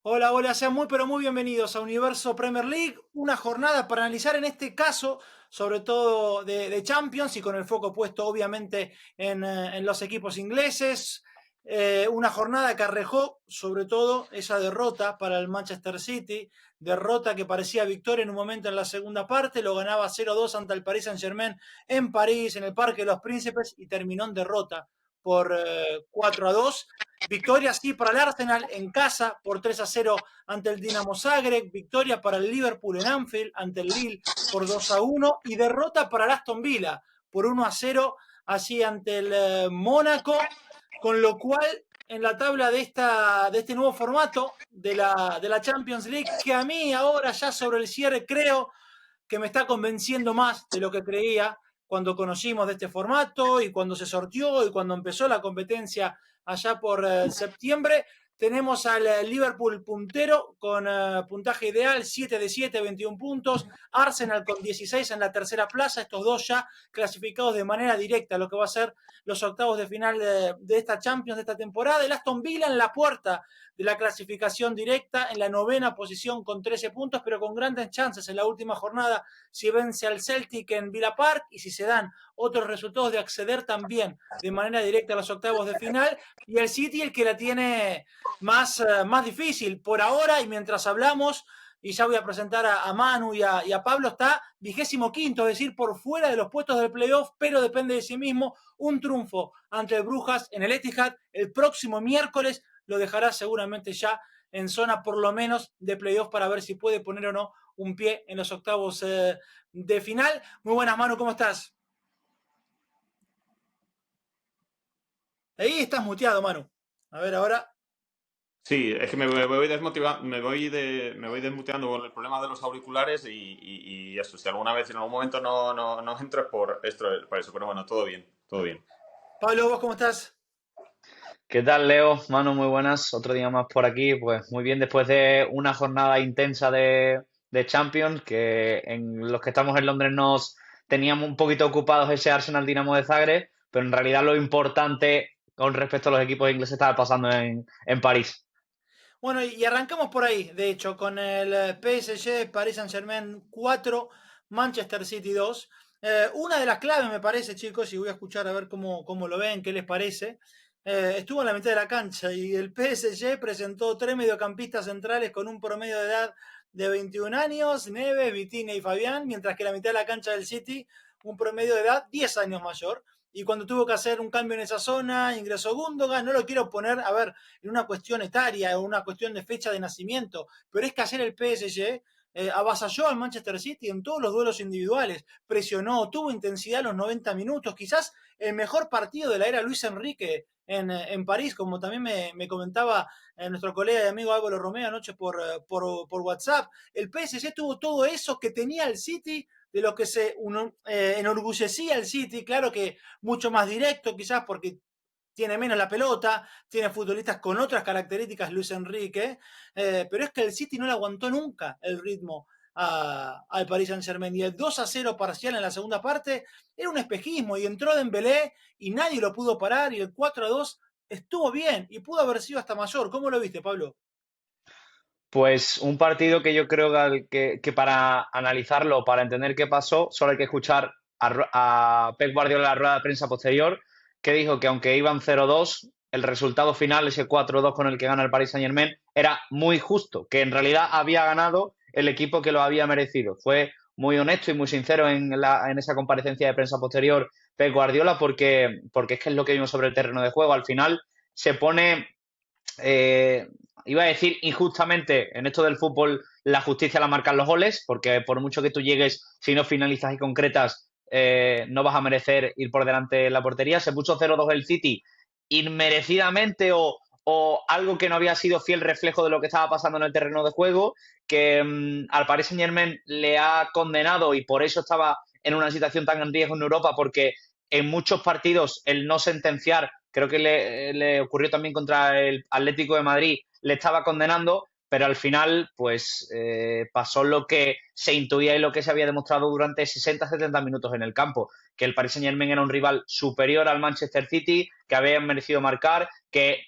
Hola, hola, sean muy pero muy bienvenidos a Universo Premier League, una jornada para analizar en este caso, sobre todo de Champions y con el foco puesto obviamente en los equipos ingleses. Una jornada que arrojó sobre todo esa derrota para el Manchester City, derrota que parecía victoria en un momento en la segunda parte, lo ganaba 0-2 ante el Paris Saint-Germain en París, en el Parque de los Príncipes, y terminó en derrota por 4-2. Victoria sí para el Arsenal en casa por 3-0 ante el Dinamo Zagreb, victoria para el Liverpool en Anfield ante el Lille por 2-1 y derrota para el Aston Villa por 1-0 así ante el Mónaco, con lo cual en la tabla de este nuevo formato de la Champions League, que a mí ahora ya sobre el cierre creo que me está convenciendo más de lo que creía cuando conocimos de este formato y cuando se sortió y cuando empezó la competencia allá por septiembre. Tenemos al Liverpool puntero con puntaje ideal, 7 de 7, 21 puntos. Arsenal con 16 en la tercera plaza. Estos dos ya clasificados de manera directa a lo que va a ser los octavos de final de esta Champions de esta temporada. El Aston Villa en la puerta de la clasificación directa en la novena posición con 13 puntos, pero con grandes chances en la última jornada si vence al Celtic en Villa Park y si se dan otros resultados de acceder también de manera directa a los octavos de final. Y el City el que la tiene más difícil por ahora, y mientras hablamos, y ya voy a presentar a Manu y a Pablo, está 25º, es decir, por fuera de los puestos del playoff, pero depende de sí mismo. Un triunfo ante el Brujas en el Etihad el próximo miércoles lo dejará seguramente ya en zona por lo menos de playoff para ver si puede poner o no un pie en los octavos de final. Muy buenas, Manu, ¿cómo estás? Ahí estás muteado, Manu. A ver ahora. Sí, es que me voy desmotivando, me voy desmuteando con el problema de los auriculares y eso. Si alguna vez en algún momento no entro es por eso, pero bueno, todo bien, todo bien. Pablo, ¿vos cómo estás? ¿Qué tal, Leo? Manu, muy buenas. Otro día más por aquí. Pues muy bien, después de una jornada intensa de Champions, que en los que estamos en Londres nos teníamos un poquito ocupados ese Arsenal Dinamo de Zagreb, pero en realidad lo importante con respecto a los equipos ingleses estaba pasando en París. Bueno, y arrancamos por ahí, de hecho, con el PSG, Paris Saint-Germain 4, Manchester City 2. Una de las claves, me parece, chicos, y voy a escuchar a ver cómo lo ven, qué les parece. Estuvo en la mitad de la cancha y el PSG presentó tres mediocampistas centrales con un promedio de edad de 21 años, Neves, Vitinha y Fabián, mientras que la mitad de la cancha del City, un promedio de edad 10 años mayor. Y cuando tuvo que hacer un cambio en esa zona, ingresó Gundogan. No lo quiero poner, a ver, en una cuestión etaria o una cuestión de fecha de nacimiento, pero es que ayer el PSG avasalló al Manchester City en todos los duelos individuales, presionó, tuvo intensidad los 90 minutos, quizás el mejor partido de la era Luis Enrique en París, como también me comentaba nuestro colega y amigo Álvaro Romeo anoche por WhatsApp. El PSG tuvo todo eso que tenía el City, de lo que se enorgullecía el City, claro que mucho más directo quizás porque tiene menos la pelota, tiene futbolistas con otras características, Luis Enrique, pero es que el City no le aguantó nunca el ritmo al Paris Saint-Germain. Y el 2-0 parcial en la segunda parte era un espejismo y entró Dembélé y nadie lo pudo parar, y el 4-2 estuvo bien y pudo haber sido hasta mayor. ¿Cómo lo viste, Pablo? Pues un partido que yo creo que para analizarlo, para entender qué pasó, solo hay que escuchar a Pep Guardiola en la rueda de prensa posterior, que dijo que aunque iban 0-2, el resultado final, ese 4-2 con el que gana el Paris Saint-Germain, era muy justo, que en realidad había ganado el equipo que lo había merecido. Fue muy honesto y muy sincero en esa comparecencia de prensa posterior Pep Guardiola, porque es que es lo que vimos sobre el terreno de juego. Al final se pone eh, iba a decir injustamente, en esto del fútbol la justicia la marcan los goles, porque por mucho que tú llegues, si no finalizas y concretas, no vas a merecer ir por delante de la portería. Se puso 0-2 el City inmerecidamente o algo que no había sido fiel reflejo de lo que estaba pasando en el terreno de juego, que al Paris Saint Germain le ha condenado y por eso estaba en una situación tan en riesgo en Europa, porque en muchos partidos el no sentenciar, creo que le ocurrió también contra el Atlético de Madrid, le estaba condenando, pero al final pues pasó lo que se intuía y lo que se había demostrado durante 60-70 minutos en el campo, que el Paris Saint Germain era un rival superior al Manchester City, que había merecido marcar, que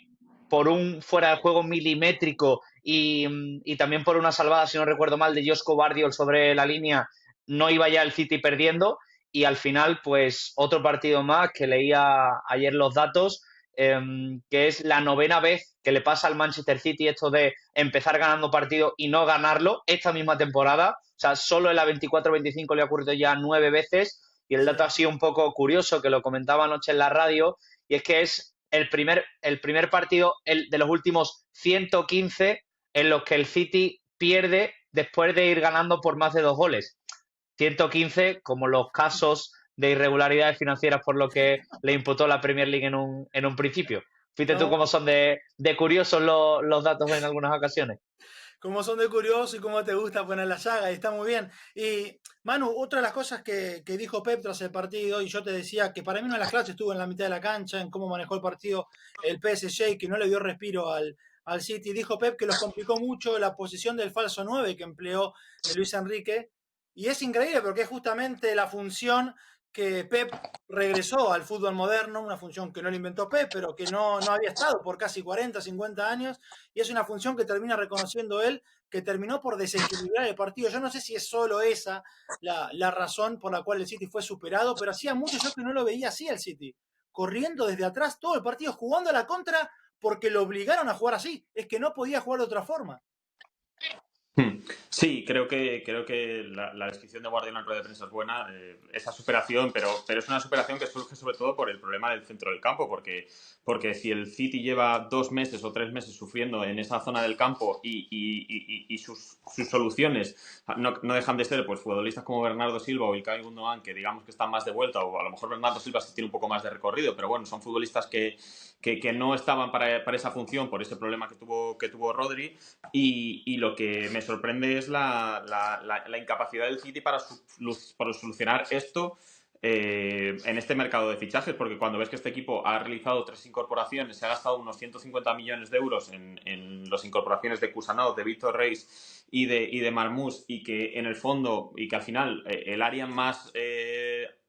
por un fuera de juego milimétrico y también por una salvada, si no recuerdo mal, de Josko Gvardiol sobre la línea, no iba ya el City perdiendo y al final, pues otro partido más que leía ayer los datos, que es la 9ª vez que le pasa al Manchester City esto de empezar ganando partido y no ganarlo esta misma temporada. O sea, solo en la 24-25 le ha ocurrido ya 9 veces y el dato ha sido un poco curioso, que lo comentaba anoche en la radio, y es que es el primer partido de los últimos 115 en los que el City pierde después de ir ganando por más de 2 goles. 115 como los casos de irregularidades financieras por lo que le imputó la Premier League en un principio. Fíjate tú No, cómo son de curiosos los datos en algunas ocasiones. como son de curioso y cómo te gusta poner la llaga, y está muy bien. Y Manu, otra de las cosas que dijo Pep tras el partido, y yo te decía que para mí una de las clases estuvo en la mitad de la cancha, en cómo manejó el partido el PSG, y que no le dio respiro al City. Dijo Pep que los complicó mucho la posición del falso 9 que empleó Luis Enrique, y es increíble porque es justamente la función que Pep regresó al fútbol moderno, una función que no le inventó Pep, pero que no había estado por casi 40, 50 años, y es una función que termina reconociendo él, que terminó por desequilibrar el partido. Yo no sé si es solo esa la razón por la cual el City fue superado, pero hacía mucho yo que no lo veía así el City, corriendo desde atrás todo el partido, jugando a la contra porque lo obligaron a jugar así, es que no podía jugar de otra forma. Sí, creo que la descripción de Guardiola en rueda de prensa es buena, esa superación, pero es una superación que surge sobre todo por el problema del centro del campo, porque si el City lleva 2 meses o 3 meses sufriendo en esa zona del campo y sus soluciones no dejan de ser pues futbolistas como Bernardo Silva o Ilkay Gundogan, que digamos que están más de vuelta, o a lo mejor Bernardo Silva sí tiene un poco más de recorrido, pero bueno, son futbolistas que no estaban para esa función por ese problema que tuvo Rodri. Y lo que me sorprende es la incapacidad del City para solucionar esto en este mercado de fichajes, porque cuando ves que este equipo ha realizado 3 incorporaciones, se ha gastado unos 150 millones de euros en las incorporaciones de Kusanov, de Víctor Reis y de Marmoush, y que en el fondo, y que al final el área más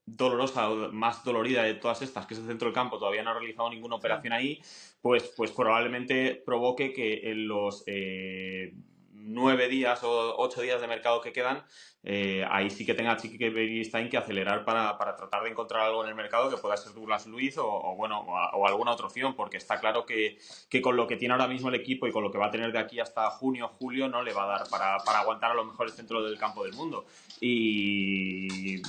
dolorosa o más dolorida de todas estas, que es el centro del campo, todavía no ha realizado ninguna operación ahí, pues probablemente provoque que en los 9 días o 8 días de mercado que quedan, ahí sí que tenga Chiqui Begiristain que acelerar para tratar de encontrar algo en el mercado que pueda ser Douglas Luiz o alguna otra opción, porque está claro que con lo que tiene ahora mismo el equipo y con lo que va a tener de aquí hasta junio, julio, no le va a dar para aguantar a lo mejor el centro del campo del mundo. Y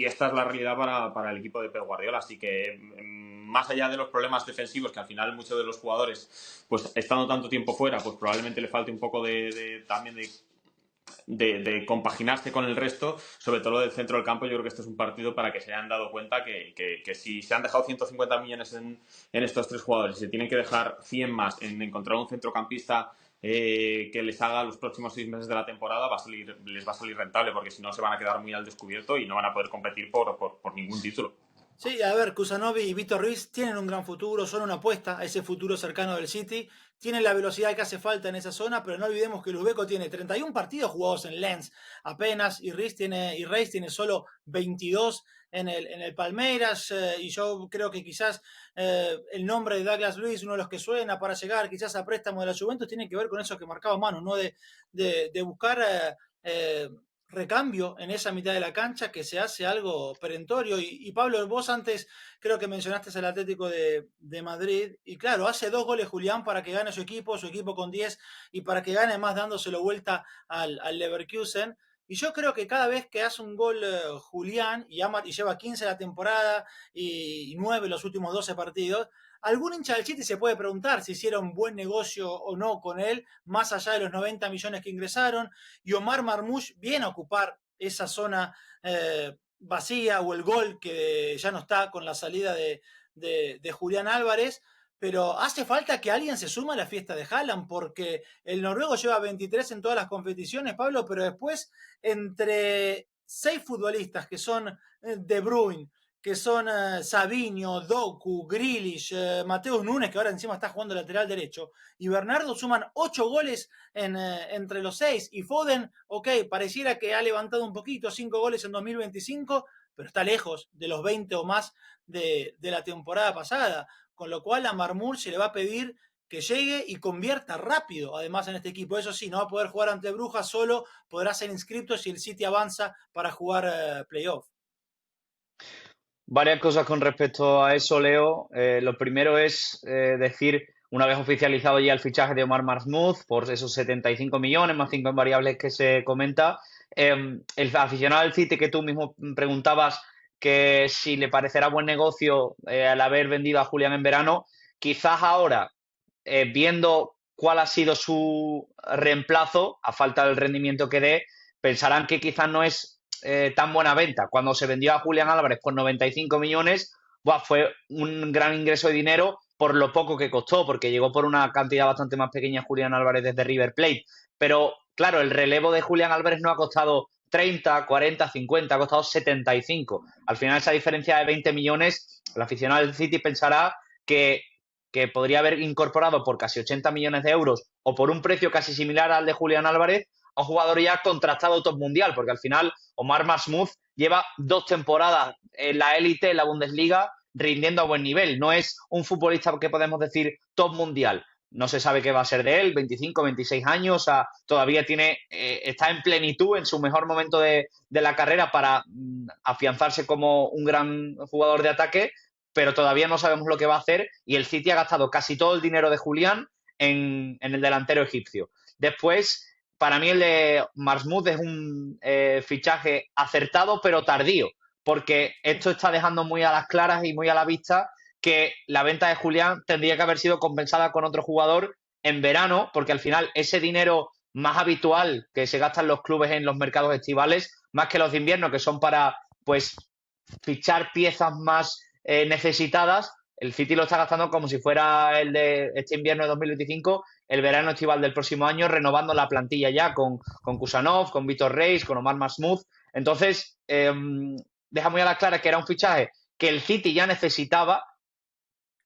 esta es la realidad para el equipo de Pep Guardiola, así que más allá de los problemas defensivos, que al final muchos de los jugadores, pues estando tanto tiempo fuera, pues probablemente le falte un poco también de compaginarse con el resto, sobre todo del centro del campo. Yo creo que este es un partido para que se hayan dado cuenta que si se han dejado 150 millones en estos 3 jugadores y se tienen que dejar 100 más en encontrar un centrocampista que les haga los próximos 6 meses de la temporada, les va a salir rentable, porque si no se van a quedar muy al descubierto y no van a poder competir por ningún título. Sí, a ver, Kusanovi y Víctor Ruiz tienen un gran futuro, son una apuesta a ese futuro cercano del City, tienen la velocidad que hace falta en esa zona, pero no olvidemos que el Uzbeko tiene 31 partidos jugados en Lens apenas, y Reis tiene solo 22 en el Palmeiras, y yo creo que quizás el nombre de Douglas Luiz, uno de los que suena para llegar quizás a préstamo de la Juventus, tiene que ver con eso que marcaba Manu, ¿no? De buscar recambio en esa mitad de la cancha, que se hace algo perentorio. Y Pablo, vos antes creo que mencionaste el Atlético de Madrid, y claro, hace 2 goles Julián para que gane su equipo con 10, y para que gane más dándoselo vuelta al Leverkusen. Y yo creo que cada vez que hace un gol Julián, y lleva 15 la temporada y 9 los últimos 12 partidos, algún hincha del City se puede preguntar si hicieron buen negocio o no con él, más allá de los 90 millones que ingresaron, y Omar Marmoush viene a ocupar esa zona vacía, o el gol que ya no está con la salida de Julián Álvarez. Pero hace falta que alguien se suma a la fiesta de Haaland, porque el noruego lleva 23 en todas las competiciones, Pablo, pero después entre 6 futbolistas que son De Bruyne, que son Savinho, Doku, Grealish, Mateus Nunes, que ahora encima está jugando lateral derecho, y Bernardo, suman 8 goles entre los 6, y Foden, ok, pareciera que ha levantado un poquito, 5 goles en 2025, pero está lejos de los 20 o más de la temporada pasada, con lo cual a Marmoush se le va a pedir que llegue y convierta rápido, además, en este equipo. Eso sí, no va a poder jugar ante Brujas, solo podrá ser inscripto si el City avanza para jugar playoff. Varias cosas con respecto a eso, Leo. Lo primero es decir, una vez oficializado ya el fichaje de Omar Mahmoud por esos 75 millones más 5 en variables que se comenta, el aficionado del City que tú mismo preguntabas que si le parecerá buen negocio al haber vendido a Julián en verano, quizás ahora, viendo cuál ha sido su reemplazo, a falta del rendimiento que dé, pensarán que quizás no es tan buena venta. Cuando se vendió a Julián Álvarez por 95 millones, buah, fue un gran ingreso de dinero por lo poco que costó, porque llegó por una cantidad bastante más pequeña Julián Álvarez desde River Plate. Pero claro, el relevo de Julián Álvarez no ha costado 30, 40, 50, ha costado 75. Al final esa diferencia de 20 millones, el aficionado del City pensará que, que podría haber incorporado por casi 80 millones de euros o por un precio casi similar al de Julián Álvarez a un jugador ya contrastado top mundial, porque al final Omar Mahmoud lleva 2 temporadas en la élite, en la Bundesliga, rindiendo a buen nivel. No es un futbolista que podemos decir top mundial. No se sabe qué va a ser de él, 25, 26 años, o sea, todavía está en plenitud, en su mejor momento de la carrera para afianzarse como un gran jugador de ataque, pero todavía no sabemos lo que va a hacer y el City ha gastado casi todo el dinero de Julián en el delantero egipcio. Después, para mí el de Mahmoud es un fichaje acertado pero tardío, porque esto está dejando muy a las claras y muy a la vista que la venta de Julián tendría que haber sido compensada con otro jugador en verano, porque al final ese dinero más habitual que se gastan los clubes en los mercados estivales, más que los de invierno, que son para pues fichar piezas más necesitadas, el City lo está gastando como si fuera el de este invierno de 2025, el verano estival del próximo año, renovando la plantilla ya con Kusanov, con Vítor Reis, con Omar Mahmoud. Entonces, deja muy a las claras que era un fichaje que el City ya necesitaba,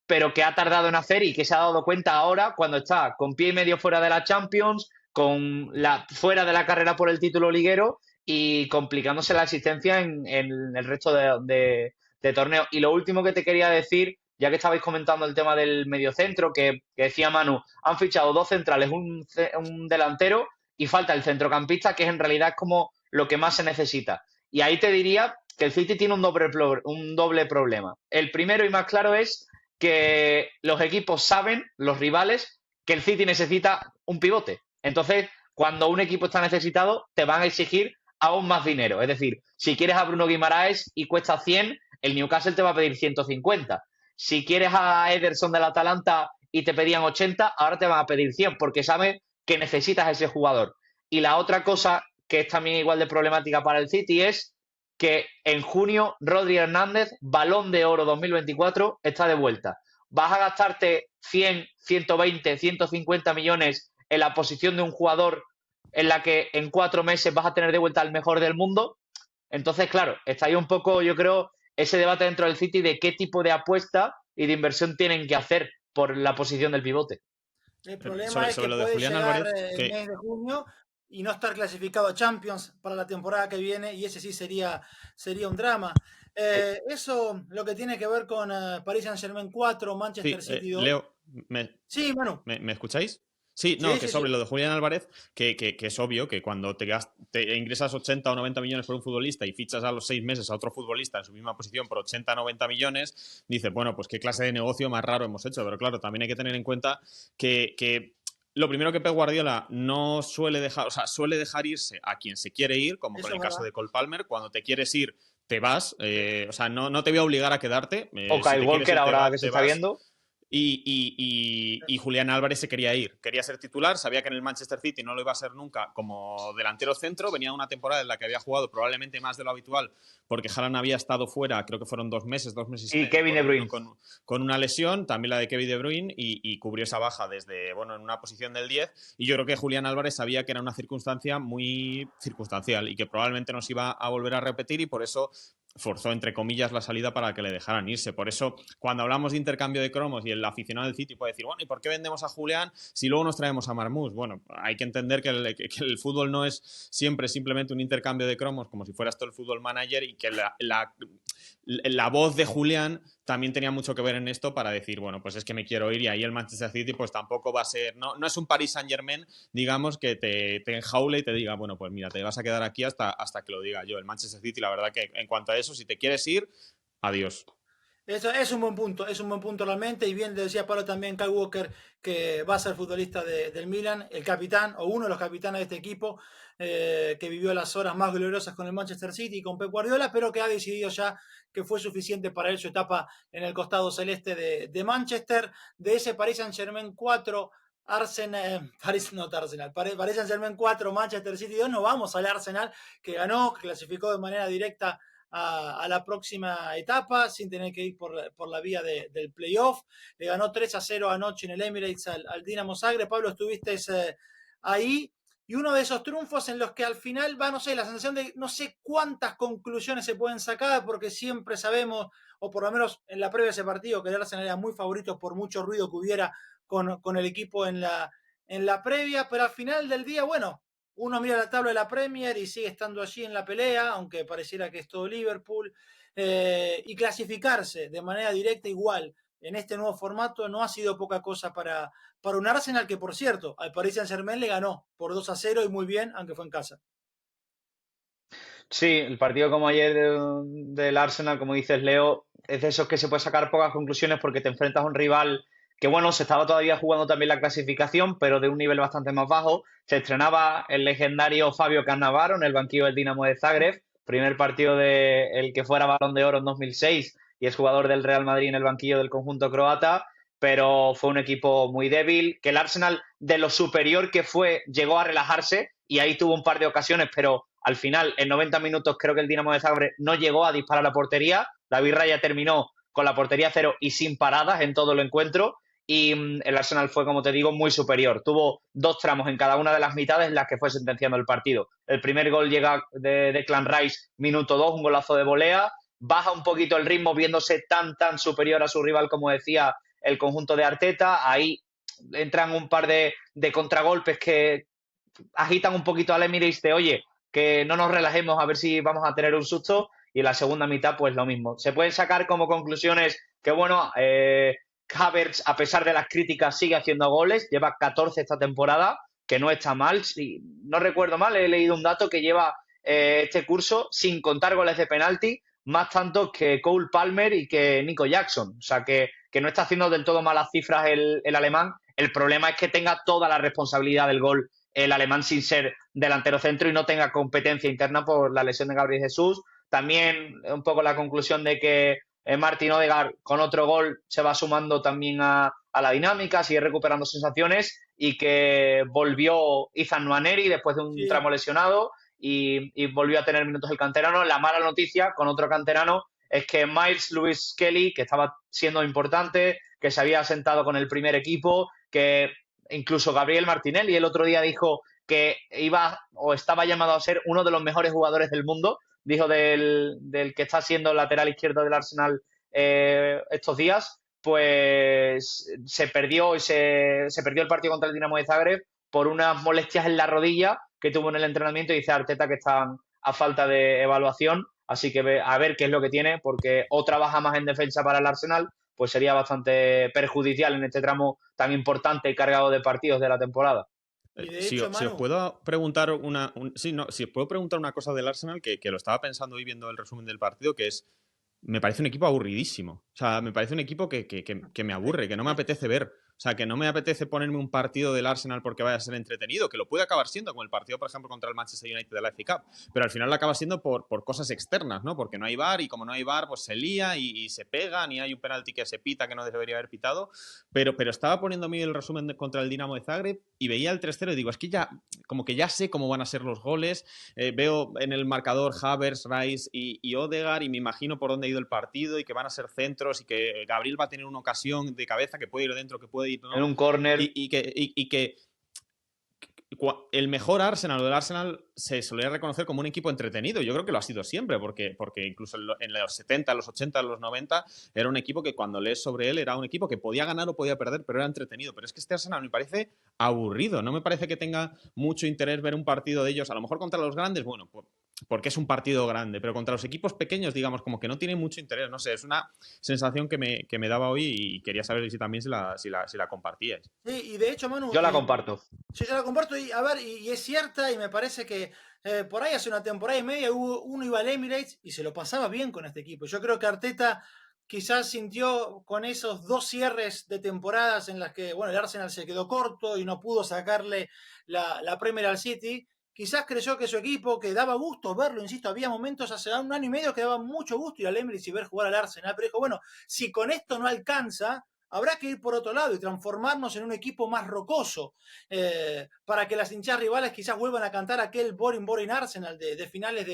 pero que ha tardado en hacer y que se ha dado cuenta ahora cuando está con pie y medio fuera de la Champions, fuera de la carrera por el título liguero y complicándose la existencia en el resto de torneos. Y lo último que te quería decir, ya que estabais comentando el tema del mediocentro, que decía Manu, han fichado 2 centrales, un delantero y falta el centrocampista, que en realidad es como lo que más se necesita. Y ahí te diría que el City tiene un doble problema. El primero y más claro es que los equipos saben, los rivales, que el City necesita un pivote. Entonces, cuando un equipo está necesitado, te van a exigir aún más dinero. Es decir, si quieres a Bruno Guimaraes y cuesta 100, el Newcastle te va a pedir 150. Si quieres a Ederson del Atalanta y te pedían 80, ahora te van a pedir 100, porque saben que necesitas a ese jugador. Y la otra cosa que es también igual de problemática para el City es que en junio Rodri Hernández, Balón de Oro 2024, está de vuelta. ¿Vas a gastarte 100, 120, 150 millones en la posición de un jugador en la que en 4 meses vas a tener de vuelta al mejor del mundo? Entonces, claro, está ahí un poco, yo creo, ese debate dentro del City de qué tipo de apuesta y de inversión tienen que hacer por la posición del pivote. El problema es que puede llegar el mes de junio y no estar clasificado a Champions para la temporada que viene, y ese sí sería un drama. Eso lo que tiene que ver con Paris Saint-Germain 4, Manchester City 2. Leo, sí, Manu. ¿Me escucháis? Sí, no, sí, que sobre lo de Julián Álvarez, que es obvio que cuando te ingresas 80 o 90 millones por un futbolista y fichas a los 6 meses a otro futbolista en su misma posición por 80 o 90 millones, dices, bueno, pues qué clase de negocio más raro hemos hecho. Pero claro, también hay que tener en cuenta que lo primero que Pep Guardiola no suele dejar, o sea, suele dejar irse a quien se quiere ir, como con el caso de Cole Palmer. Cuando te quieres ir, te vas. O sea, no te voy a obligar a quedarte. O Kyle Walker, ahora que se está viendo. Y Julián Álvarez se quería ir, quería ser titular, sabía que en el Manchester City no lo iba a ser nunca como delantero centro, venía de una temporada en la que había jugado probablemente más de lo habitual porque Haaland había estado fuera, creo que fueron 2 meses y medio, Kevin De Bruyne con una lesión, también la de Kevin De Bruyne, y cubrió esa baja desde, bueno, en una posición del 10, y yo creo que Julián Álvarez sabía que era una circunstancia muy circunstancial y que probablemente nos iba a volver a repetir, y por eso forzó, entre comillas, la salida para que le dejaran irse. Por eso, cuando hablamos de intercambio de cromos y el aficionado del City puede decir, bueno, ¿y por qué vendemos a Julián si luego nos traemos a Marmoush? Bueno, hay que entender que el fútbol no es siempre simplemente un intercambio de cromos como si fueras todo el fútbol manager, y que la voz de Julián también tenía mucho que ver en esto para decir, bueno, pues es que me quiero ir, y ahí el Manchester City pues tampoco va a ser, no es un Paris Saint-Germain, digamos, que te enjaule y te diga, bueno, pues mira, te vas a quedar aquí hasta que lo diga yo. El Manchester City, la verdad que en cuanto a eso, si te quieres ir, adiós. Eso es un buen punto realmente, y bien decía Pablo también, Kyle Walker, que va a ser futbolista del Milan, el capitán o uno de los capitanes de este equipo, que vivió las horas más gloriosas con el Manchester City y con Pep Guardiola, pero que ha decidido ya que fue suficiente para él su etapa en el costado celeste de Manchester. De ese Paris Saint-Germain 4, Paris Saint-Germain 4, Manchester City 2, no vamos al Arsenal, que ganó, que clasificó de manera directa a la próxima etapa sin tener que ir por la vía del playoff. Le ganó 3-0 anoche en el Emirates al Dinamo Zagreb. Pablo, estuviste ahí, y uno de esos triunfos en los que al final va, no sé, la sensación de no sé cuántas conclusiones se pueden sacar, porque siempre sabemos, o por lo menos en la previa de ese partido, que el Arsenal era muy favorito por mucho ruido que hubiera con el equipo en la previa, pero al final del día, bueno, uno mira la tabla de la Premier y sigue estando allí en la pelea, aunque pareciera que es todo Liverpool, y clasificarse de manera directa igual en este nuevo formato no ha sido poca cosa para un Arsenal que, por cierto, al Paris Saint-Germain le ganó por 2-0 y muy bien, aunque fue en casa. Sí, el partido como ayer del Arsenal, como dices, Leo, es de esos que se puede sacar pocas conclusiones porque te enfrentas a un rival que, bueno, se estaba todavía jugando también la clasificación, pero de un nivel bastante más bajo. Se estrenaba el legendario Fabio Cannavaro en el banquillo del Dinamo de Zagreb, primer partido de el que fuera Balón de Oro en 2006 y es jugador del Real Madrid en el banquillo del conjunto croata, pero fue un equipo muy débil, que el Arsenal, de lo superior que fue, llegó a relajarse y ahí tuvo un par de ocasiones, pero al final, en 90 minutos, creo que el Dinamo de Zagreb no llegó a disparar a la portería. David Raya terminó con la portería cero y sin paradas en todo el encuentro. Y el Arsenal fue, como te digo, muy superior. Tuvo dos tramos en cada una de las mitades en las que fue sentenciando el partido. El primer gol llega de Declan Rice, minuto 2, un golazo de volea. Baja un poquito el ritmo viéndose tan superior a su rival, como decía el conjunto de Arteta. Ahí entran un par de contragolpes que agitan un poquito al Emirates de, oye, que no nos relajemos a ver si vamos a tener un susto, y en la segunda mitad pues lo mismo. Se pueden sacar como conclusiones que, bueno, Havertz, a pesar de las críticas, sigue haciendo goles, lleva 14 esta temporada, que no está mal. Si no recuerdo mal, he leído un dato que lleva este curso, sin contar goles de penalti, más tantos que Cole Palmer y que Nico Jackson. O sea, que no está haciendo del todo malas cifras el alemán. El problema es que tenga toda la responsabilidad del gol el alemán sin ser delantero centro y no tenga competencia interna por la lesión de Gabriel Jesús. También un poco la conclusión de que Martin Odegaard con otro gol se va sumando también a la dinámica, sigue recuperando sensaciones, y que volvió Ethan Nwaneri después de un tramo lesionado y volvió a tener minutos el canterano. La mala noticia con otro canterano es que Miles Lewis Kelly, que estaba siendo importante, que se había sentado con el primer equipo, que incluso Gabriel Martinelli el otro día dijo que iba o estaba llamado a ser uno de los mejores jugadores del mundo, dijo del que está siendo el lateral izquierdo del Arsenal estos días, pues se perdió el partido contra el Dinamo de Zagreb por unas molestias en la rodilla que tuvo en el entrenamiento, y dice Arteta que están a falta de evaluación, así que a ver qué es lo que tiene, porque o trabaja más en defensa para el Arsenal, pues sería bastante perjudicial en este tramo tan importante y cargado de partidos de la temporada. Y de hecho, si os puedo preguntar si os puedo preguntar una cosa del Arsenal, que lo estaba pensando hoy viendo el resumen del partido, que es, me parece un equipo aburridísimo. O sea, me parece un equipo que me aburre, que no me apetece ver. O sea, que no me apetece ponerme un partido del Arsenal porque vaya a ser entretenido, que lo puede acabar siendo, como el partido, por ejemplo, contra el Manchester United de la FA Cup, pero al final lo acaba siendo por cosas externas, ¿no? Porque no hay VAR, y como no hay VAR, pues se lía y se pegan, y hay un penalti que se pita que no debería haber pitado. Pero estaba poniéndome el resumen contra el Dinamo de Zagreb y veía el 3-0 y digo, es que ya, como que ya sé cómo van a ser los goles. Veo en el marcador Havertz, Rice y Odegaard, y me imagino por dónde ha ido el partido y que van a ser centros y que Gabriel va a tener una ocasión de cabeza que puede ir dentro, que puede ir, ¿no? En un córner. Y que el mejor Arsenal o el Arsenal se solía reconocer como un equipo entretenido. Yo creo que lo ha sido siempre, porque incluso en los 70, los 80, los 90 era un equipo que cuando lees sobre él era un equipo que podía ganar o podía perder, pero era entretenido. Pero es que este Arsenal me parece aburrido. No me parece que tenga mucho interés ver un partido de ellos. A lo mejor contra los grandes, bueno, porque es un partido grande, pero contra los equipos pequeños, digamos, como que no tiene mucho interés. No sé, es una sensación que me daba hoy y quería saber si también si la compartíais. Sí, y de hecho, Manu, Yo la comparto. sí, yo la comparto y a ver, y es cierta, y me parece que por ahí hace una temporada y media uno iba al Emirates y se lo pasaba bien con este equipo. Yo creo que Arteta quizás sintió con esos 2 cierres de temporadas en las que, bueno, el Arsenal se quedó corto y no pudo sacarle la Premier al City. Quizás creyó que su equipo, que daba gusto verlo, insisto, había momentos hace un año y medio que daba mucho gusto ir al Emirates y ver jugar al Arsenal, pero dijo, bueno, si con esto no alcanza, habrá que ir por otro lado y transformarnos en un equipo más rocoso, para que las hinchas rivales quizás vuelvan a cantar aquel Boring Boring Arsenal de finales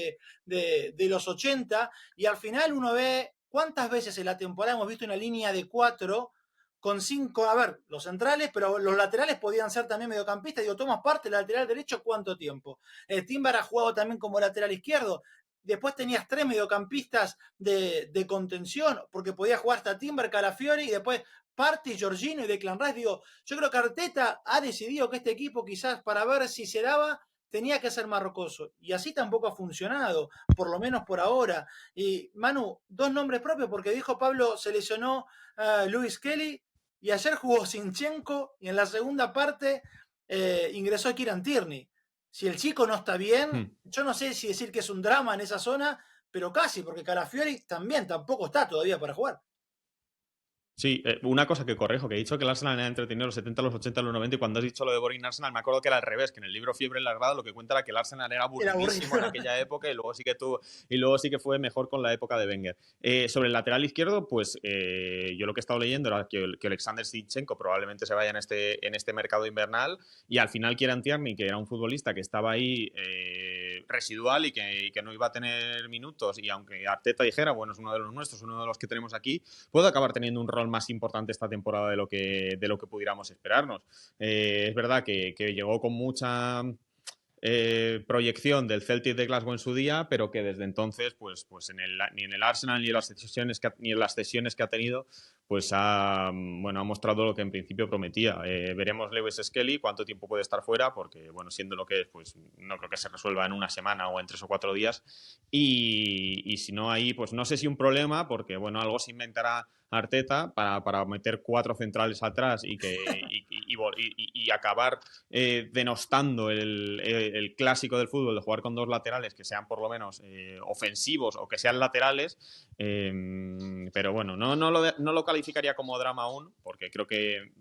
de los 80, y al final uno ve cuántas veces en la temporada hemos visto una línea de 4 con 5, a ver, los centrales, pero los laterales podían ser también mediocampistas. Digo, tomas parte, el lateral derecho, ¿cuánto tiempo? Timber ha jugado también como lateral izquierdo. Después tenías 3 mediocampistas de contención, porque podía jugar hasta Timber, Calafiori, y después Partey, Jorginho y Declan Rice. Digo, yo creo que Arteta ha decidido que este equipo, quizás para ver si se daba, tenía que ser más rocoso. Y así tampoco ha funcionado, por lo menos por ahora. Y Manu, 2 nombres propios, porque dijo Pablo, se lesionó Luis Kelly, y ayer jugó Zinchenko, y en la segunda parte ingresó Kieran Tierney. Si el chico no está bien, yo no sé si decir que es un drama en esa zona, pero casi, porque Calafiori también tampoco está todavía para jugar. Sí, una cosa que corrijo, que he dicho que el Arsenal era entretenido los 70, los 80, los 90, y cuando has dicho lo de Boring Arsenal me acuerdo que era al revés, que en el libro Fiebre en la grada lo que cuenta era que el Arsenal era Era aburridísimo en aburrido. aquella época y luego sí que fue mejor con la época de Wenger. Sobre el lateral izquierdo, pues yo lo que he estado leyendo era que Alexander Zinchenko probablemente se vaya en este mercado invernal, y al final Kieran Tierney, que era un futbolista que estaba ahí residual y que no iba a tener minutos, y aunque Arteta dijera, bueno, es uno de los nuestros, uno de los que tenemos aquí, puede acabar teniendo un rol más importante esta temporada de lo que pudiéramos esperarnos. Es verdad que llegó con mucha proyección del Celtic de Glasgow en su día, pero que desde entonces, pues ni en el Arsenal ni en las cesiones que ha tenido, pues ha mostrado lo que en principio prometía. Veremos Lewis Skelly cuánto tiempo puede estar fuera, porque bueno, siendo lo que es, pues no creo que se resuelva en una semana o en 3 o 4 días. Y si no, ahí, pues no sé si un problema, porque bueno, algo se inventará Arteta para meter 4 centrales atrás y acabar denostando el clásico del fútbol de jugar con 2 laterales que sean por lo menos ofensivos o que sean laterales. Pero bueno, no lo calificaría como drama aún, porque creo que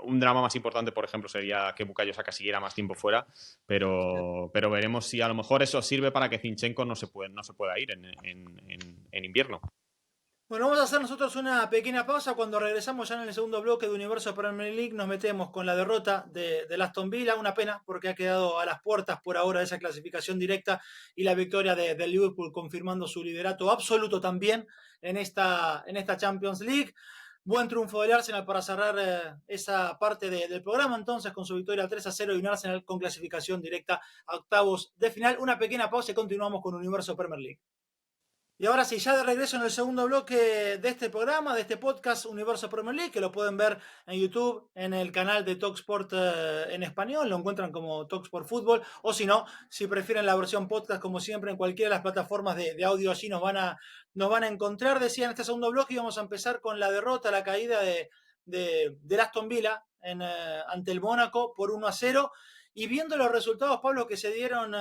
un drama más importante, por ejemplo, sería que Bukayo Saka siguiera más tiempo fuera, pero veremos si a lo mejor eso sirve para que Zinchenko no se pueda ir en invierno. Bueno, vamos a hacer nosotros una pequeña pausa. Cuando regresamos ya en el segundo bloque de Universo Premier League, nos metemos con la derrota del Aston Villa. Una pena, porque ha quedado a las puertas por ahora de esa clasificación directa, y la victoria del Liverpool confirmando su liderato absoluto también en esta Champions League. Buen triunfo del Arsenal para cerrar esa parte del programa, entonces, con su victoria 3-0 y un Arsenal con clasificación directa a octavos de final. Una pequeña pausa y continuamos con Universo Premier League. Y ahora sí, ya de regreso en el segundo bloque de este programa, de este podcast Universo Premier League, que lo pueden ver en YouTube, en el canal de TalkSport en español, lo encuentran como TalkSport Fútbol, o si no, si prefieren la versión podcast, como siempre, en cualquiera de las plataformas de audio, allí nos van a encontrar. Decía en este segundo bloque, íbamos a empezar con la derrota, la caída del Aston Villa ante el Mónaco por 1-0, y viendo los resultados, Pablo, que se dieron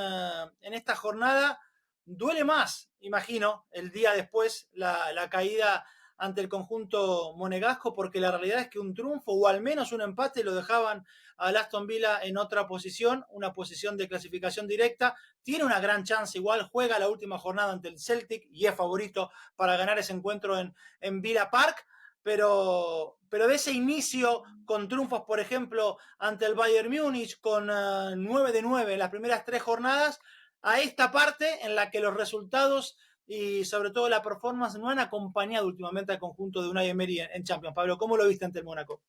en esta jornada, duele más, imagino, el día después la caída ante el conjunto monegasco, porque la realidad es que un triunfo o al menos un empate lo dejaban al Aston Villa en otra posición, una posición de clasificación directa. Tiene una gran chance igual, juega la última jornada ante el Celtic y es favorito para ganar ese encuentro en Villa Park, pero de ese inicio con triunfos, por ejemplo, ante el Bayern Múnich con 9 de 9 en las primeras 3 jornadas, a esta parte en la que los resultados y sobre todo la performance no han acompañado últimamente al conjunto de Unai Emery en Champions. Pablo, ¿cómo lo viste ante el Mónaco?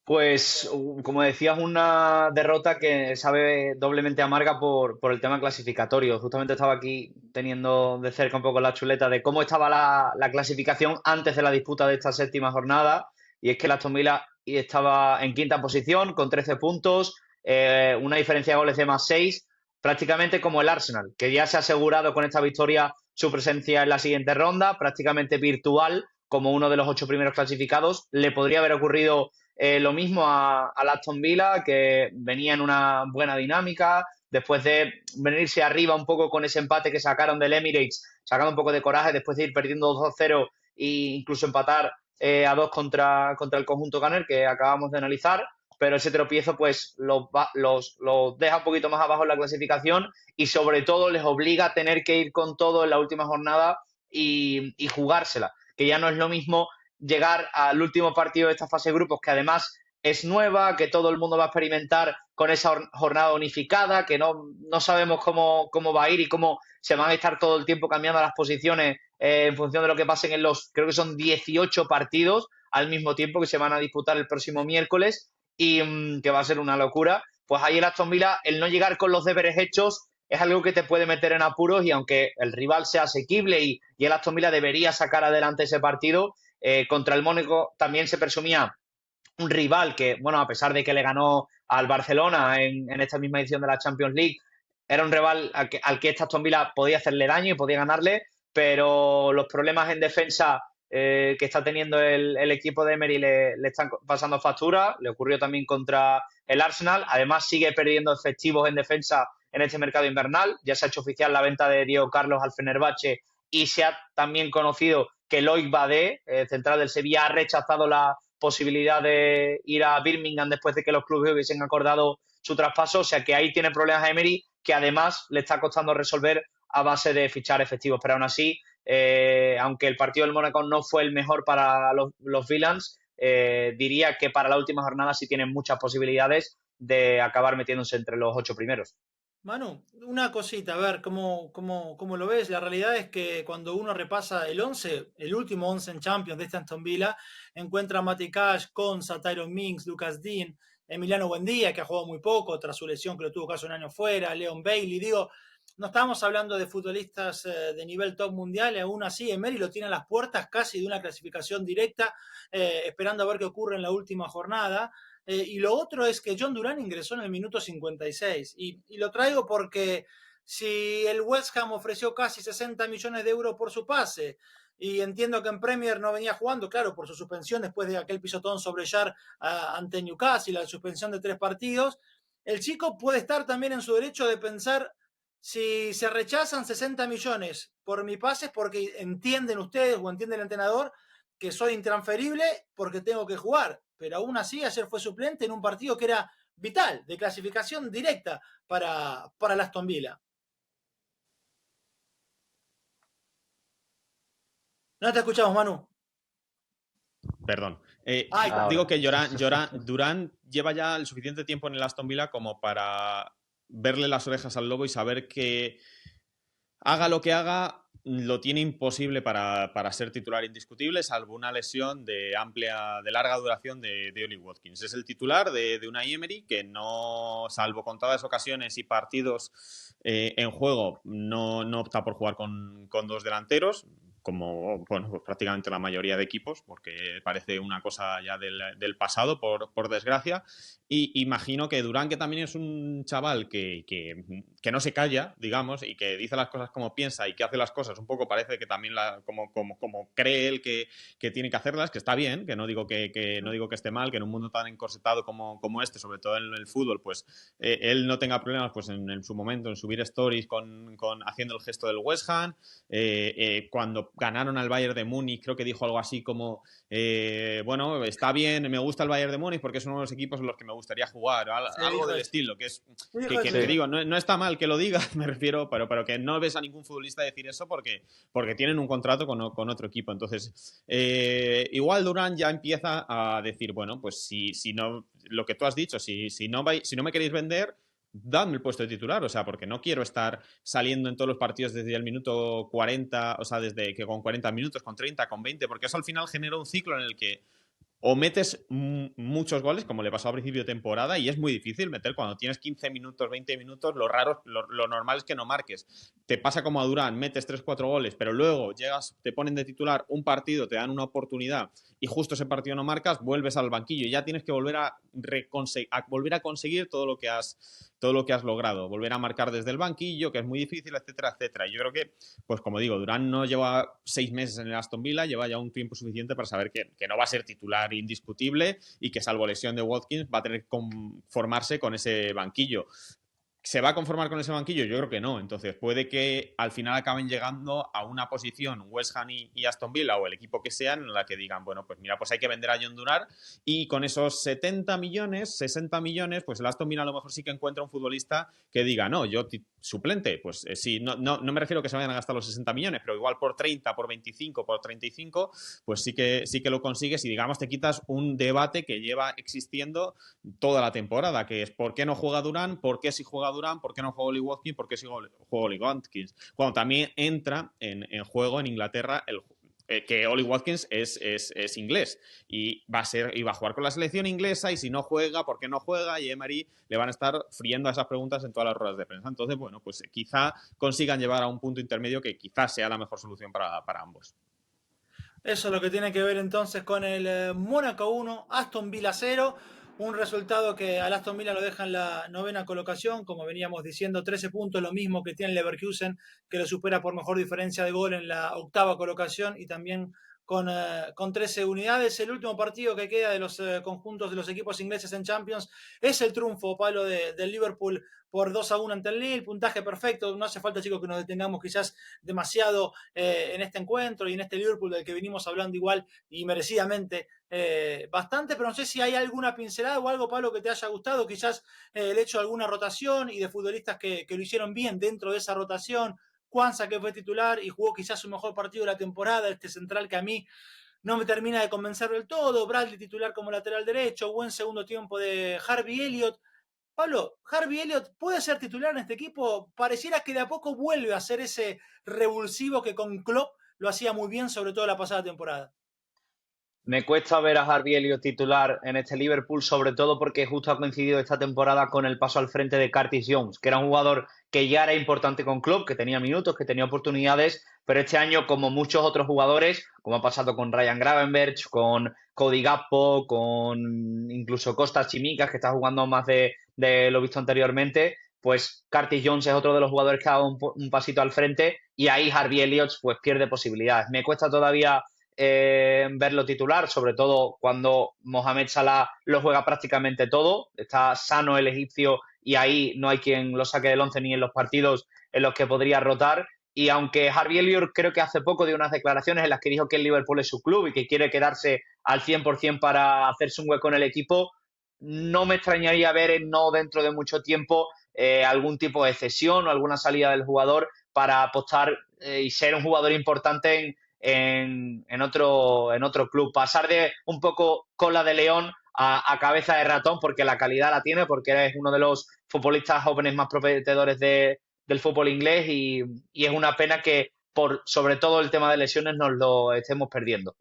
Pues, como decías, una derrota que sabe doblemente amarga por el tema clasificatorio. Justamente estaba aquí teniendo de cerca un poco la chuleta de cómo estaba la clasificación antes de la disputa de esta séptima jornada. Y es que el Aston Villa estaba en quinta posición con 13 puntos, una diferencia de goles de +6, prácticamente como el Arsenal, que ya se ha asegurado con esta victoria su presencia en la siguiente ronda, prácticamente virtual, como uno de los 8 primeros clasificados. Le podría haber ocurrido lo mismo al Aston Villa, que venía en una buena dinámica, después de venirse arriba un poco con ese empate que sacaron del Emirates, sacando un poco de coraje después de ir perdiendo 2-0 e incluso empatar a 2 contra el conjunto Gunner, que acabamos de analizar. Pero ese tropiezo pues los deja un poquito más abajo en la clasificación y sobre todo les obliga a tener que ir con todo en la última jornada y jugársela, que ya no es lo mismo llegar al último partido de esta fase de grupos, que además es nueva, que todo el mundo va a experimentar con esa jornada unificada, que no sabemos cómo va a ir y cómo se van a estar todo el tiempo cambiando las posiciones en función de lo que pasen en creo que son 18 partidos al mismo tiempo que se van a disputar el próximo miércoles y que va a ser una locura. Pues ahí el Aston Villa, el no llegar con los deberes hechos es algo que te puede meter en apuros y aunque el rival sea asequible y el Aston Villa debería sacar adelante ese partido, contra el Mónaco también se presumía un rival que, bueno, a pesar de que le ganó al Barcelona en esta misma edición de la Champions League, era un rival al que esta Aston Villa podía hacerle daño y podía ganarle, pero los problemas en defensa que está teniendo el equipo de Emery le están pasando factura. Le ocurrió también contra el Arsenal. Además, sigue perdiendo efectivos en defensa en este mercado invernal. Ya se ha hecho oficial la venta de Diego Carlos al Fenerbahce y se ha también conocido que Loic Badé, central del Sevilla, ha rechazado la posibilidad de ir a Birmingham después de que los clubes hubiesen acordado su traspaso. O sea que ahí tiene problemas Emery, que además le está costando resolver a base de fichar efectivos. Pero aún así, aunque el partido del Mónaco no fue el mejor para los Villains, diría que para la última jornada sí tienen muchas posibilidades de acabar metiéndose entre los 8 primeros. Manu, una cosita, a ver cómo lo ves. La realidad es que cuando uno repasa el 11, el último 11 en Champions de este Aston Villa, encuentra a Matty Cash, Konsa, Tyron Mings, Lucas Dean, Emiliano Buendía, que ha jugado muy poco tras su lesión, que lo tuvo casi un año fuera, Leon Bailey. Digo, no estamos hablando de futbolistas de nivel top mundial, y aún así Emery lo tiene a las puertas casi de una clasificación directa, esperando a ver qué ocurre en la última jornada. Y lo otro es que John Durán ingresó en el minuto 56. Y lo traigo porque si el West Ham ofreció casi 60 millones de euros por su pase, y entiendo que en Premier no venía jugando, claro, por su suspensión después de aquel pisotón sobre Yar ante Newcastle, la suspensión de 3 partidos, el chico puede estar también en su derecho de pensar si se rechazan 60 millones por mi pase es porque entienden ustedes o entiende el entrenador que soy intransferible porque tengo que jugar. Pero aún así, ayer fue suplente en un partido que era vital, de clasificación directa para el Aston Villa. No te escuchamos, Manu. Perdón. Ay, digo que Durán lleva ya el suficiente tiempo en el Aston Villa como para verle las orejas al lobo y saber que haga lo que haga, lo tiene imposible para ser titular indiscutible, salvo una lesión de larga duración de Oli Watkins. Es el titular de Unai Emery, que no, salvo contadas ocasiones y partidos en juego, no opta por jugar con 2 delanteros, como bueno, pues prácticamente la mayoría de equipos, porque parece una cosa ya del pasado, por desgracia. Y imagino que Durán, que también es un chaval que no se calla, digamos, y que dice las cosas como piensa y que hace las cosas un poco, parece que también como cree él que tiene que hacerlas, que está bien, que no digo que esté mal, que en un mundo tan encorsetado como este, sobre todo en el fútbol, pues él no tenga problemas pues en su momento en subir stories haciendo el gesto del West Ham. Cuando ganaron al Bayern de Múnich, creo que dijo algo así como bueno, está bien, me gusta el Bayern de Múnich porque es uno de los equipos en los que me gustaría jugar, algo del estilo, que te digo, no está mal que lo diga, me refiero, pero que no ves a ningún futbolista decir eso porque tienen un contrato con otro equipo. Entonces, igual Durán ya empieza a decir, bueno, pues si no, lo que tú has dicho, si no me queréis vender, dadme el puesto de titular, o sea, porque no quiero estar saliendo en todos los partidos desde el minuto 40, o sea, desde que con 40 minutos, con 30, con 20, porque eso al final genera un ciclo en el que o metes muchos goles, como le pasó a principio de temporada, y es muy difícil meter cuando tienes 15 minutos, 20 minutos, lo normal es que no marques. Te pasa como a Durán, metes 3-4 goles, pero luego llegas, te ponen de titular un partido, te dan una oportunidad y justo ese partido no marcas, vuelves al banquillo y ya tienes que volver a conseguir todo lo que has logrado, volver a marcar desde el banquillo, que es muy difícil, etcétera, etcétera. Y yo creo que, pues como digo, Durán no lleva 6 meses en el Aston Villa, lleva ya un tiempo suficiente para saber que no va a ser titular indiscutible y que, salvo lesión de Watkins, va a tener que conformarse con ese banquillo. ¿Se va a conformar con ese banquillo? Yo creo que no. Entonces puede que al final acaben llegando a una posición West Ham y Aston Villa o el equipo que sean en la que digan, bueno, pues mira, pues hay que vender a John Dunar y con esos 70 millones, 60 millones, pues el Aston Villa a lo mejor sí que encuentra un futbolista que diga, no, yo suplente, pues sí, no me refiero a que se vayan a gastar los 60 millones, pero igual por 30, por 25, por 35, pues sí que lo consigues y digamos te quitas un debate que lleva existiendo toda la temporada, que es ¿por qué no juega Durán? ¿Por qué si juega Durán? ¿Por qué no juega Oli Watkins? ¿Por qué si juega Oli Watkins? Cuando también entra en juego en Inglaterra que Oli Watkins es inglés y va a jugar con la selección inglesa y si no juega, ¿por qué no juega? Y Emery le van a estar friendo esas preguntas en todas las ruedas de prensa. Entonces, bueno, pues quizá consigan llevar a un punto intermedio que quizás sea la mejor solución para ambos. Eso es lo que tiene que ver entonces con el Mónaco 1, Aston Villa 0. Un resultado que al Aston Villa lo deja en la 9ª colocación, como veníamos diciendo, 13 puntos, lo mismo que tiene el Leverkusen, que lo supera por mejor diferencia de gol en la 8ª colocación y también con 13 unidades. El último partido que queda de los conjuntos de los equipos ingleses en Champions es el triunfo, Pablo, del Liverpool por 2-1 ante el Lille, puntaje perfecto. No hace falta, chicos, que nos detengamos quizás demasiado en este encuentro y en este Liverpool del que venimos hablando igual y merecidamente bastante, pero no sé si hay alguna pincelada o algo, Pablo, que te haya gustado, quizás el hecho de alguna rotación y de futbolistas que lo hicieron bien dentro de esa rotación. Kwanzaa, que fue titular y jugó quizás su mejor partido de la temporada, este central que a mí no me termina de convencer del todo. Bradley titular como lateral derecho, buen segundo tiempo de Harvey Elliott. Pablo, Harvey Elliott puede ser titular en este equipo. Pareciera que de a poco vuelve a ser ese revulsivo que con Klopp lo hacía muy bien, sobre todo la pasada temporada. Me cuesta ver a Harvey Elliott titular en este Liverpool, sobre todo porque justo ha coincidido esta temporada con el paso al frente de Curtis Jones, que era un jugador que ya era importante con Klopp, que tenía minutos, que tenía oportunidades, pero este año, como muchos otros jugadores, como ha pasado con Ryan Gravenberch, con Cody Gakpo, con incluso Costas Chimicas, que está jugando más de lo visto anteriormente, pues Curtis Jones es otro de los jugadores que ha dado un pasito al frente y ahí Harvey Elliott pues pierde posibilidades. Me cuesta todavía verlo titular, sobre todo cuando Mohamed Salah lo juega prácticamente todo, está sano el egipcio y ahí no hay quien lo saque del 11 ni en los partidos en los que podría rotar. Y aunque Harvey Elliott creo que hace poco dio unas declaraciones en las que dijo que el Liverpool es su club y que quiere quedarse al 100% para hacerse un hueco en el equipo, no me extrañaría ver en no dentro de mucho tiempo algún tipo de cesión o alguna salida del jugador para apostar y ser un jugador importante en otro club. Pasar de un poco cola de león a cabeza de ratón, porque la calidad la tiene, porque es uno de los futbolistas jóvenes más prometedores del fútbol inglés y es una pena que por sobre todo el tema de lesiones nos lo estemos perdiendo.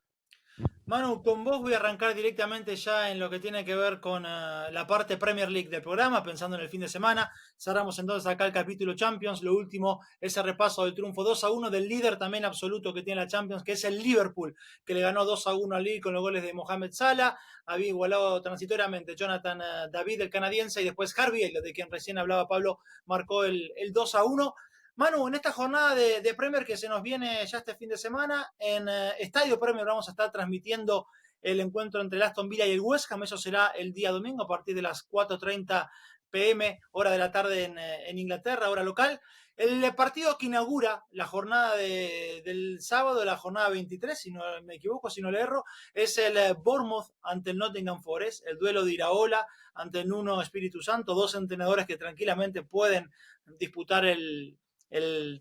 Manu, con vos voy a arrancar directamente ya en lo que tiene que ver con la parte Premier League del programa, pensando en el fin de semana. Cerramos entonces acá el capítulo Champions. Lo último, ese repaso del triunfo 2-1 del líder también absoluto que tiene la Champions, que es el Liverpool, que le ganó 2-1 al Lille con los goles de Mohamed Salah. Había igualado transitoriamente Jonathan David, el canadiense, y después Harvey Elliott, de quien recién hablaba Pablo, marcó el 2-1. Manu, en esta jornada de Premier que se nos viene ya este fin de semana, en Estadio Premier vamos a estar transmitiendo el encuentro entre el Aston Villa y el West Ham. Eso será el día domingo a partir de las 4:30 p.m., hora de la tarde en Inglaterra, hora local. El partido que inaugura la jornada del sábado, la jornada 23, si no me equivoco, si no le erro, es el Bournemouth ante el Nottingham Forest, el duelo de Iraola ante el Nuno Espíritu Santo, dos entrenadores que tranquilamente pueden disputar el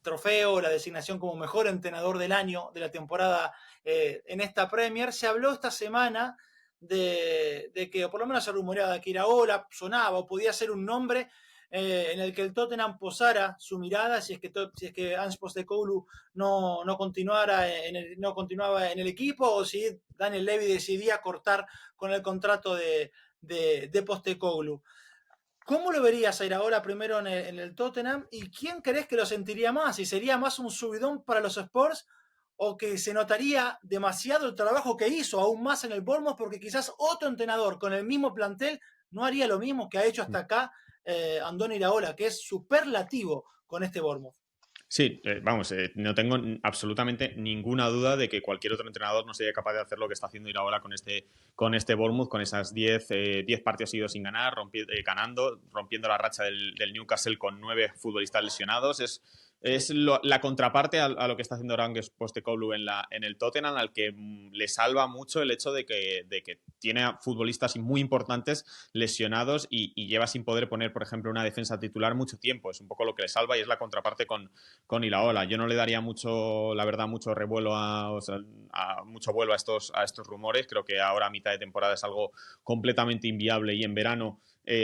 trofeo, la designación como mejor entrenador del año de la temporada en esta Premier. Se habló esta semana de que, o por lo menos se rumoreaba, que Iraola sonaba o podía ser un nombre. en el que el Tottenham posara su mirada si es que Ange Postecoglou no continuaba en el equipo, o si Daniel Levy decidía cortar con el contrato de Postecoglou. ¿Cómo lo verías a Iraola primero en el Tottenham? ¿Y quién crees que lo sentiría más? ¿Si sería más un subidón para los Spurs o que se notaría demasiado el trabajo que hizo aún más en el Bournemouth, porque quizás otro entrenador con el mismo plantel no haría lo mismo que ha hecho hasta acá Andoni Iraola, que es superlativo con este Bournemouth? Sí, vamos, no tengo absolutamente ninguna duda de que cualquier otro entrenador no sería capaz de hacer lo que está haciendo Iraola con este Bournemouth, con esas 10 partidos seguidos sin ganar, ganando, rompiendo la racha del Newcastle con 9 futbolistas lesionados. Es la contraparte a lo que está haciendo Ange Postecoglou en el Tottenham, al que le salva mucho el hecho de que tiene a futbolistas muy importantes lesionados y lleva sin poder poner, por ejemplo, una defensa titular mucho tiempo. Es un poco lo que le salva y es la contraparte con Iraola. Yo no le daría mucho, la verdad, mucho revuelo mucho vuelo a estos rumores. Creo que ahora a mitad de temporada es algo completamente inviable y en verano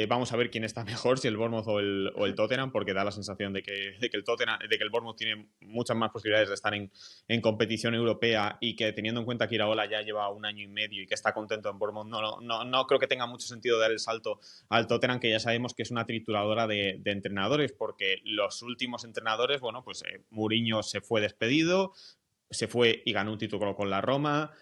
vamos a ver quién está mejor, si el Bournemouth o el Tottenham, porque da la sensación de que el Bournemouth tiene muchas más posibilidades de estar en competición europea y que teniendo en cuenta que Iraola ya lleva 1 año y medio y que está contento en Bournemouth, no creo que tenga mucho sentido dar el salto al Tottenham, que ya sabemos que es una trituradora de entrenadores, porque los últimos entrenadores, bueno, pues Mourinho se fue despedido, se fue y ganó un título con la Roma,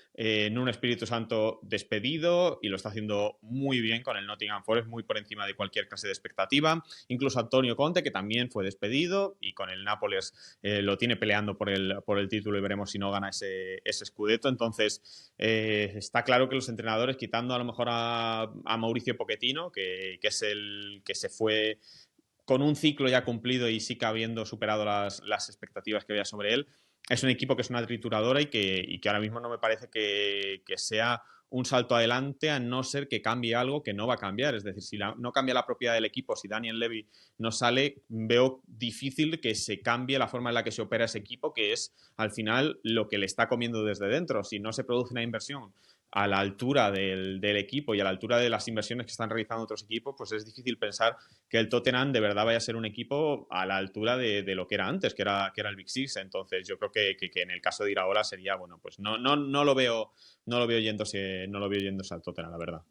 Nuno Espíritu Santo despedido y lo está haciendo muy bien con el Nottingham Forest, muy por encima de cualquier clase de expectativa. Incluso Antonio Conte, que también fue despedido y con el Nápoles lo tiene peleando por el título y veremos si no gana ese Scudetto. Entonces está claro que los entrenadores, quitando a lo mejor a Mauricio Pochettino, que es el que se fue con un ciclo ya cumplido y sí que habiendo superado las expectativas que había sobre él, es un equipo que es una trituradora y que ahora mismo no me parece que sea un salto adelante, a no ser que cambie algo que no va a cambiar. Es decir, si no cambia la propiedad del equipo, si Daniel Levy no sale, veo difícil que se cambie la forma en la que se opera ese equipo, que es al final lo que le está comiendo desde dentro. Si no se produce una inversión a la altura del equipo y a la altura de las inversiones que están realizando otros equipos, pues es difícil pensar que el Tottenham de verdad vaya a ser un equipo a la altura de lo que era antes, que era el Big Six. Entonces yo creo que en el caso de Iraola sería, bueno, pues no lo veo yéndose al Tottenham, la verdad.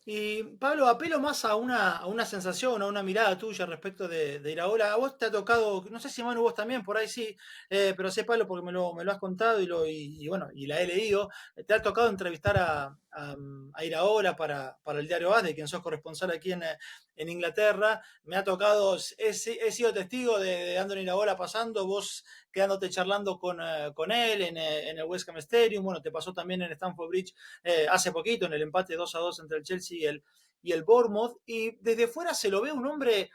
Y Pablo, apelo más a una sensación, a una mirada tuya respecto de Iraola. A vos te ha tocado, no sé si Manu vos también, por ahí sí, pero sé Pablo porque me lo has contado y bueno, y la he leído. Te ha tocado entrevistar a Iraola para el diario AS, de quien sos corresponsal aquí en Inglaterra. Me ha tocado, he sido testigo de Andoni Iraola pasando, vos quedándote charlando con él en el West Ham Stadium. Bueno, te pasó también en Stamford Bridge hace poquito, en el empate 2-2 entre el Chelsea y el Bournemouth. Y desde fuera se lo ve un hombre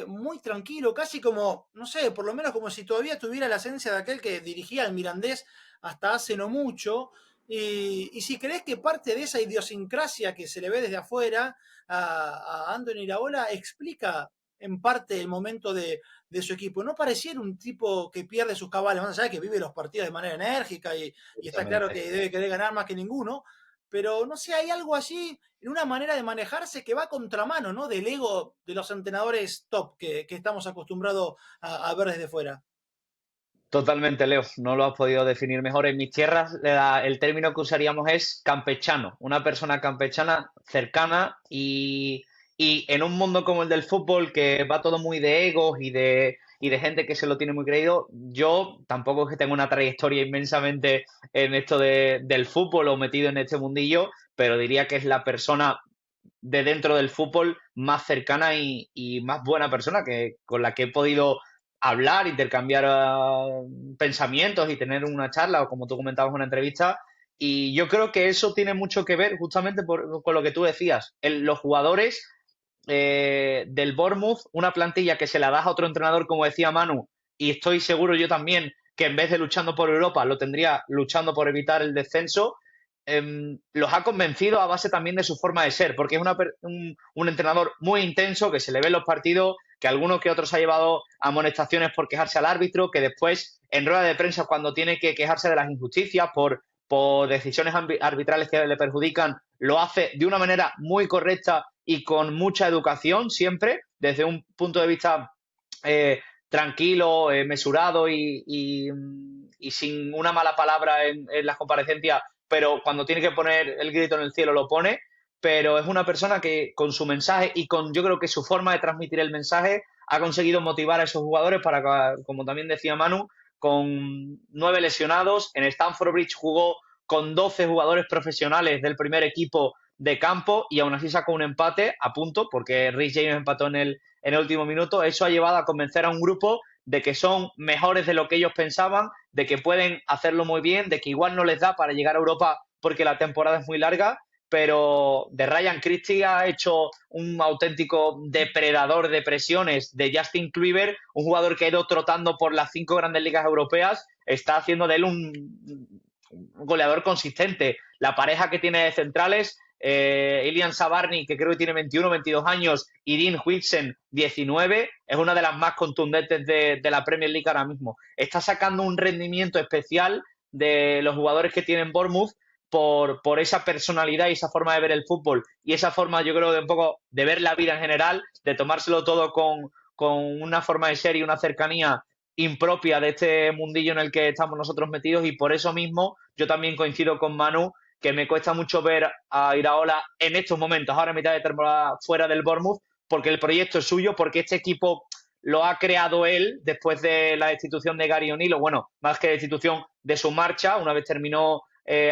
muy tranquilo, casi como, no sé, por lo menos como si todavía tuviera la esencia de aquel que dirigía al Mirandés hasta hace no mucho. Y si crees que parte de esa idiosincrasia que se le ve desde afuera a Andoni Iraola explica en parte el momento de su equipo. No pareciera un tipo que pierde sus cabales, más allá de que vive los partidos de manera enérgica y está claro que debe querer ganar más que ninguno, pero no sé, hay algo allí en una manera de manejarse que va a contramano, ¿no? Del ego de los entrenadores top que estamos acostumbrados a ver desde fuera. Totalmente, Leo. No lo has podido definir mejor. En mis tierras, el término que usaríamos es campechano. Una persona campechana cercana y en un mundo como el del fútbol, que va todo muy de egos y de gente que se lo tiene muy creído, yo tampoco es que tenga una trayectoria inmensamente en esto del fútbol o metido en este mundillo, pero diría que es la persona de dentro del fútbol más cercana y más buena persona con la que he podido hablar, intercambiar pensamientos y tener una charla o como tú comentabas una entrevista. Y yo creo que eso tiene mucho que ver justamente con lo que tú decías. Los jugadores del Bournemouth, una plantilla que se la das a otro entrenador, como decía Manu, y estoy seguro yo también que en vez de luchando por Europa lo tendría luchando por evitar el descenso, los ha convencido a base también de su forma de ser, porque es un entrenador muy intenso, que se le ve en los partidos, que algunos que otros ha llevado amonestaciones por quejarse al árbitro, que después en rueda de prensa cuando tiene que quejarse de las injusticias por decisiones arbitrales que le perjudican, lo hace de una manera muy correcta y con mucha educación siempre, desde un punto de vista tranquilo, mesurado y sin una mala palabra en las comparecencias, pero cuando tiene que poner el grito en el cielo lo pone. Pero es una persona que con su mensaje y con yo creo que su forma de transmitir el mensaje ha conseguido motivar a esos jugadores para, como también decía Manu, con 9 lesionados. En Stamford Bridge jugó con 12 jugadores profesionales del primer equipo de campo y aún así sacó un empate a punto porque Reece James empató en el último minuto. Eso ha llevado a convencer a un grupo de que son mejores de lo que ellos pensaban, de que pueden hacerlo muy bien, de que igual no les da para llegar a Europa porque la temporada es muy larga, pero de Ryan Christie ha hecho un auténtico depredador de presiones. De Justin Kluivert, un jugador que ha ido trotando por las 5 grandes ligas europeas, está haciendo de él un goleador consistente. La pareja que tiene de centrales, Ilian Savarny, que creo que tiene 21, 22 años, y Dean Huijsen, 19, es una de las más contundentes de la Premier League ahora mismo. Está sacando un rendimiento especial de los jugadores que tienen Bournemouth por esa personalidad y esa forma de ver el fútbol y esa forma, yo creo, de un poco de ver la vida en general, de tomárselo todo con una forma de ser y una cercanía impropia de este mundillo en el que estamos nosotros metidos. Y por eso mismo yo también coincido con Manu, que me cuesta mucho ver a Iraola en estos momentos, ahora en mitad de temporada, fuera del Bournemouth, porque el proyecto es suyo, porque este equipo lo ha creado él después de la destitución de Gary O'Neill, o bueno, más que destitución, de su marcha, una vez terminó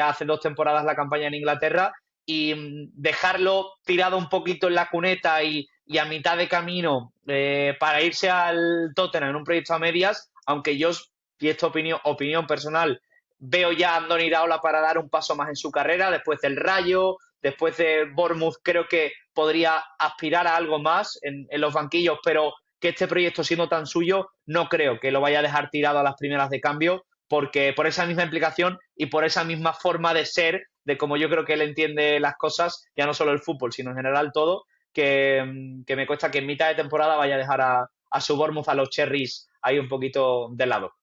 hace 2 temporadas la campaña en Inglaterra, y dejarlo tirado un poquito en la cuneta y a mitad de camino para irse al Tottenham en un proyecto a medias, aunque yo, y esta opinión personal, veo ya a Andoni Iraola para dar un paso más en su carrera, después del Rayo, después de Bournemouth, creo que podría aspirar a algo más en los banquillos, pero que este proyecto, siendo tan suyo, no creo que lo vaya a dejar tirado a las primeras de cambio, porque por esa misma implicación y por esa misma forma de ser, de cómo yo creo que él entiende las cosas, ya no solo el fútbol, sino en general todo, que me cuesta que en mitad de temporada vaya a dejar a su Bournemouth, a los Cherries, ahí un poquito de lado.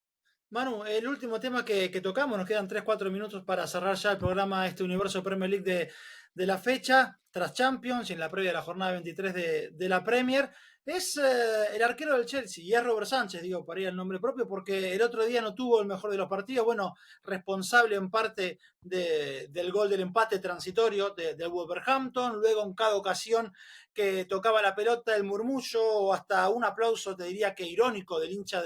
Manu, el último tema que tocamos, nos quedan 3-4 minutos para cerrar ya el programa, este universo Premier League de la fecha, tras Champions y en la previa de la jornada 23 de la Premier, es el arquero del Chelsea, y es Robert Sánchez, digo, para ir al nombre propio, porque el otro día no tuvo el mejor de los partidos, bueno, responsable en parte del gol del empate transitorio del Wolverhampton, luego en cada ocasión que tocaba la pelota, el murmullo o hasta un aplauso, te diría que irónico, del hincha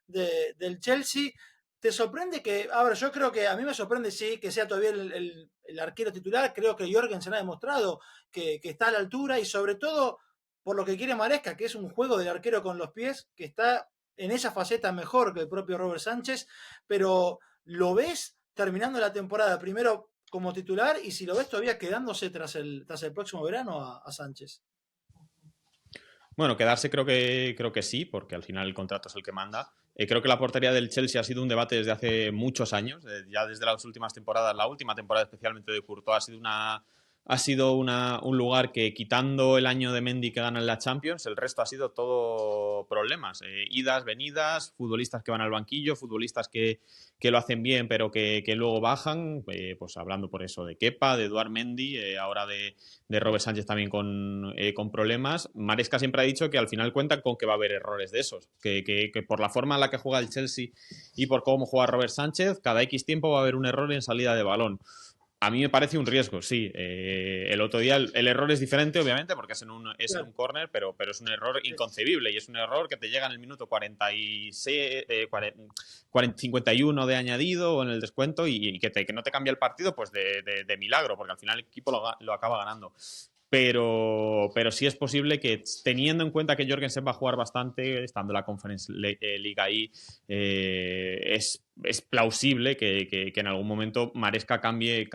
del Chelsea. ¿Te sorprende que, a ver, yo creo que a mí me sorprende, sí, que sea todavía el arquero titular? Creo que Jorgensen ha demostrado que está a la altura, y sobre todo por lo que quiere Maresca, que es un juego del arquero con los pies, que está en esa faceta mejor que el propio Robert Sánchez, pero ¿lo ves terminando la temporada primero como titular, y si lo ves todavía quedándose tras el próximo verano a Sánchez? Bueno, quedarse creo que sí, porque al final el contrato es el que manda. Creo que la portería del Chelsea ha sido un debate desde hace muchos años, ya desde las últimas temporadas. La última temporada especialmente de Courtois ha sido un lugar que, quitando el año de Mendy que gana en la Champions, el resto ha sido todo problemas. Idas, venidas, futbolistas que van al banquillo, futbolistas que lo hacen bien pero que luego bajan, pues hablando por eso de Kepa, de Eduard Mendy, ahora de Robert Sánchez también con problemas. Maresca siempre ha dicho que al final cuentan con que va a haber errores de esos, que por la forma en la que juega el Chelsea y por cómo juega Robert Sánchez, cada X tiempo va a haber un error en salida de balón. A mí me parece un riesgo, sí. El otro día el error es diferente, obviamente, porque es en un córner, pero es un error inconcebible, y es un error que te llega en el minuto 46, 51 de añadido o en el descuento, y que no te cambia el partido pues de milagro, porque al final el equipo lo acaba ganando. Pero sí es posible que, teniendo en cuenta que Jorgensen va a jugar bastante, estando la Conference League ahí, es plausible que en algún momento Maresca cambie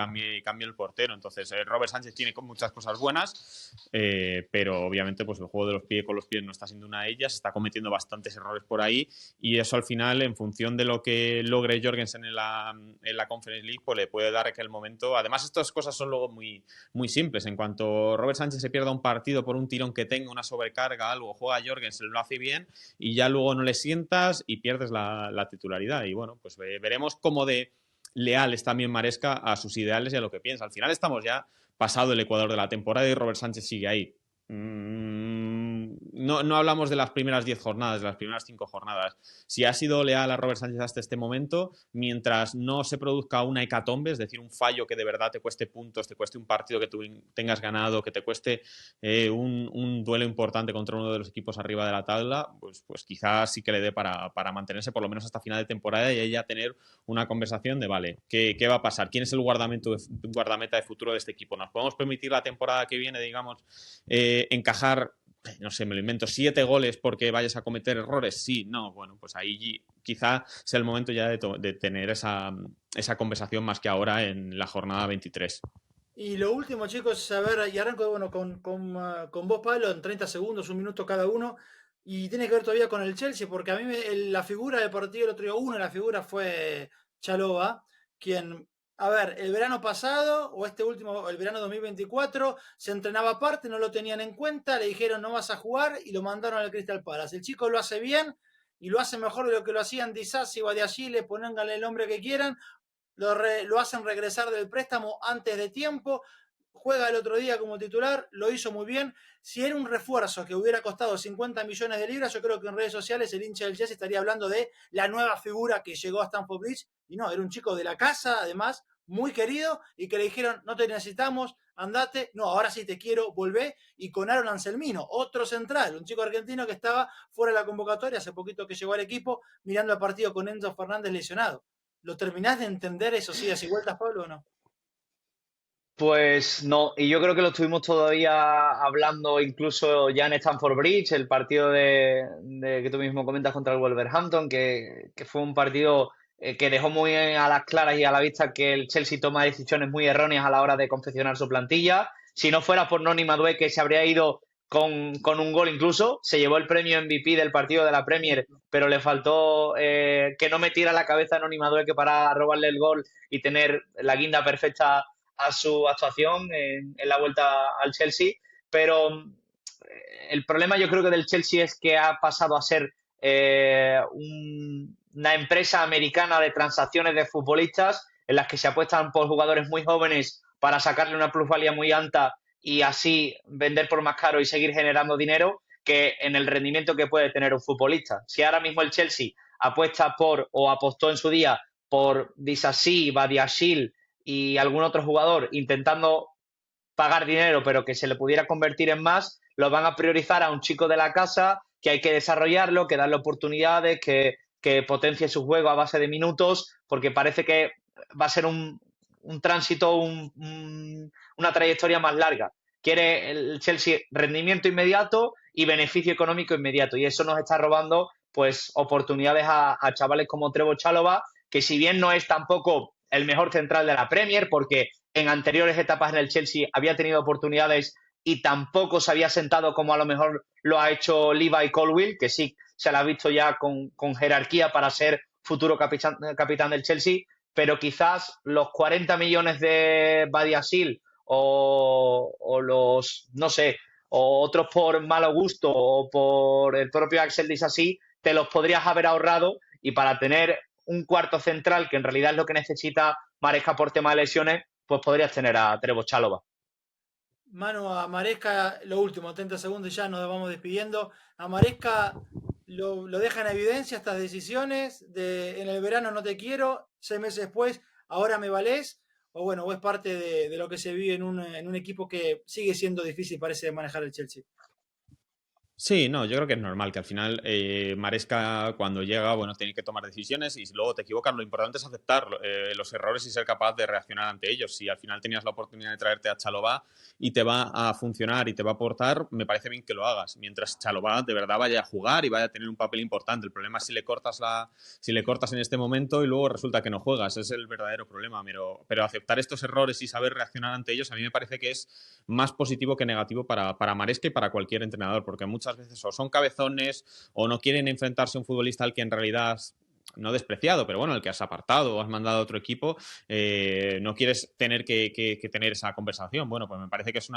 el portero. Entonces, Robert Sánchez tiene muchas cosas buenas, pero obviamente pues el juego de los pies con los pies no está siendo una de ellas, está cometiendo bastantes errores por ahí, y eso al final, en función de lo que logre Jorgensen en la Conference League, pues le puede dar aquel momento. Además, estas cosas son luego muy, muy simples. En cuanto Robert Sánchez se pierda un partido por un tirón que tenga, una sobrecarga, algo, juega Jorgensen, lo hace bien, y ya luego no le sientas y pierdes la titularidad. Y bueno, pues veremos cómo de leal es también Maresca a sus ideales y a lo que piensa. Al final estamos ya pasado el ecuador de la temporada y Robert Sánchez sigue ahí. No hablamos de las primeras 10 jornadas, de las primeras 5 jornadas. Si ha sido leal a Robert Sánchez hasta este momento, mientras no se produzca una hecatombe, es decir, un fallo que de verdad te cueste puntos, te cueste un partido que tú tengas ganado, que te cueste un duelo importante contra uno de los equipos arriba de la tabla, pues quizás sí que le dé para mantenerse por lo menos hasta final de temporada y ella tener una conversación de, vale, ¿qué va a pasar? ¿Quién es el guardameta de futuro de este equipo? ¿Nos podemos permitir la temporada que viene, digamos, encajar, no sé, me lo invento, 7 goles porque vayas a cometer errores? Sí, no, bueno, pues ahí quizá sea el momento ya de tener esa conversación más que ahora en la jornada 23. Y lo último, chicos, es saber, y arranco bueno, con vos, Pablo, en 30 segundos, un minuto cada uno, y tiene que ver todavía con el Chelsea, porque a mí la figura del partido el otro día, una de las figuras fue Chalobah, quien, a ver, el verano pasado, o este último, el verano 2024, se entrenaba aparte, no lo tenían en cuenta, le dijeron no vas a jugar, y lo mandaron al Crystal Palace. El chico lo hace bien, y lo hace mejor de lo que lo hacían Disasi, Badiashile, pónganle el nombre que quieran, lo hacen regresar del préstamo antes de tiempo, juega el otro día como titular, lo hizo muy bien. Si era un refuerzo que hubiera costado 50 millones de libras, yo creo que en redes sociales el hincha del Chelsea estaría hablando de la nueva figura que llegó a Stamford Bridge, y no, era un chico de la casa, además, muy querido, y que le dijeron, no te necesitamos, andate, no, ahora sí te quiero, volvé, y con Aaron Anselmino, otro central, un chico argentino que estaba fuera de la convocatoria, hace poquito que llegó al equipo, mirando el partido con Enzo Fernández lesionado. ¿Lo terminás de entender eso sí, así vueltas, Pablo, o no? Pues no, y yo creo que lo estuvimos todavía hablando incluso ya en Stamford Bridge, el partido que tú mismo comentas contra el Wolverhampton, que fue un partido que dejó muy a las claras y a la vista que el Chelsea toma decisiones muy erróneas a la hora de confeccionar su plantilla. Si no fuera por Noni Madueke, que se habría ido con un gol incluso, se llevó el premio MVP del partido de la Premier, pero le faltó que no metiera la cabeza a Noni Madueke para robarle el gol y tener la guinda perfecta a su actuación en la vuelta al Chelsea, pero el problema yo creo que del Chelsea es que ha pasado a ser una empresa americana de transacciones de futbolistas en las que se apuestan por jugadores muy jóvenes para sacarle una plusvalía muy alta y así vender por más caro y seguir generando dinero que en el rendimiento que puede tener un futbolista. Si ahora mismo el Chelsea apuesta por o apostó en su día por Disasi, Badiashile y algún otro jugador intentando pagar dinero pero que se le pudiera convertir en más, lo van a priorizar a un chico de la casa que hay que desarrollarlo, que darle oportunidades, que potencie su juego a base de minutos, porque parece que va a ser un tránsito, una trayectoria más larga. Quiere el Chelsea rendimiento inmediato y beneficio económico inmediato, y eso nos está robando pues oportunidades a chavales como Trevoh Chalobah, que si bien no es tampoco el mejor central de la Premier, porque en anteriores etapas en el Chelsea había tenido oportunidades y tampoco se había sentado como a lo mejor lo ha hecho Levi Colwill, que sí se la ha visto ya con jerarquía para ser futuro capitán del Chelsea, pero quizás los 40 millones de Badiashile o los, no sé, o otros por malo gusto o por el propio Axel Disasi, te los podrías haber ahorrado y para tener un cuarto central, que en realidad es lo que necesita Maresca por tema de lesiones, pues podrías tener a Trevoh Chalobah. Manu, a Maresca, lo último, 30 segundos y ya nos vamos despidiendo. A Maresca lo deja en evidencia estas decisiones de en el verano no te quiero, 6 meses después, ahora me valés, o bueno, o es parte de lo que se vive en un equipo que sigue siendo difícil, parece, de manejar el Chelsea. Sí, no, yo creo que es normal que al final Maresca cuando llega, bueno, tiene que tomar decisiones y si luego te equivocas, lo importante es aceptar los errores y ser capaz de reaccionar ante ellos. Si al final tenías la oportunidad de traerte a Chalobah y te va a funcionar y te va a aportar, me parece bien que lo hagas. Mientras Chalobah de verdad vaya a jugar y vaya a tener un papel importante. El problema es si le cortas en este momento y luego resulta que no juegas. Ese es el verdadero problema. Pero aceptar estos errores y saber reaccionar ante ellos, a mí me parece que es más positivo que negativo para Maresca y para cualquier entrenador, porque muchas veces o son cabezones o no quieren enfrentarse a un futbolista al que en realidad no despreciado, pero bueno, el que has apartado o has mandado a otro equipo, no quieres tener que tener esa conversación. Bueno, pues me parece que es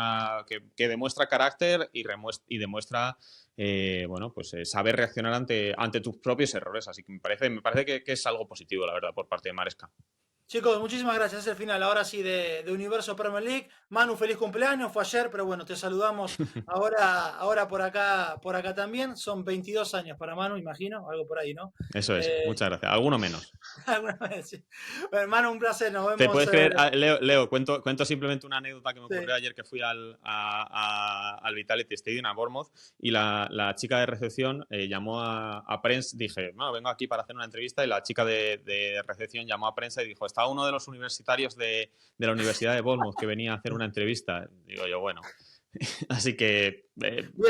que demuestra carácter y demuestra bueno, pues saber reaccionar ante tus propios errores. Así que me parece que es algo positivo, la verdad, por parte de Maresca. Chicos, muchísimas gracias. Es el final ahora sí de Universo Premier League. Manu, feliz cumpleaños. Fue ayer, pero bueno, te saludamos ahora por acá también. Son 22 años para Manu, imagino, algo por ahí, ¿no? Eso es, muchas gracias. Alguno menos. Alguna vez, sí. Bueno, Manu, un placer. Nos ¿Te vemos. puedes creer? Leo, cuento simplemente una anécdota que me Sí. ocurrió ayer que fui al Vitality Stadium, a Bournemouth, y la chica de recepción llamó a prensa. Dije, bueno, vengo aquí para hacer una entrevista, y la chica de recepción llamó a prensa y dijo, está uno de los universitarios de la Universidad de Bournemouth que venía a hacer una entrevista. Digo yo, bueno. Así que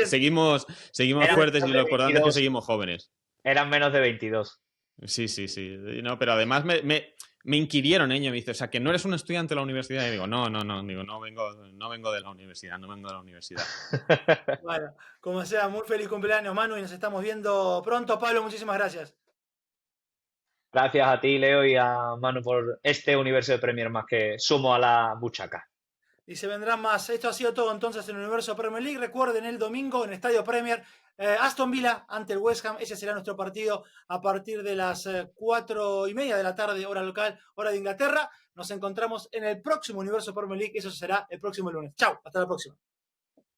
seguimos Eran fuertes, y menos lo de importante es que 22. seguimos jóvenes. Eran menos de 22. Sí. No, pero además me inquirieron, me dice, o sea, que no eres un estudiante de la universidad. Y digo, no, digo, no vengo de la universidad, no vengo de la universidad. Bueno, como sea, muy feliz cumpleaños, Manu, y nos estamos viendo pronto. Pablo, muchísimas gracias. Gracias a ti, Leo, y a Manu por este universo de Premier más que sumo a la buchaca. Y se vendrán más. Esto ha sido todo entonces en el Universo Premier League. Recuerden, el domingo en Estadio Premier, Aston Villa ante el West Ham. Ese será nuestro partido a partir de las 4:30 de la tarde, hora local, hora de Inglaterra. Nos encontramos en el próximo Universo Premier League. Eso será el próximo lunes. Chau, hasta la próxima.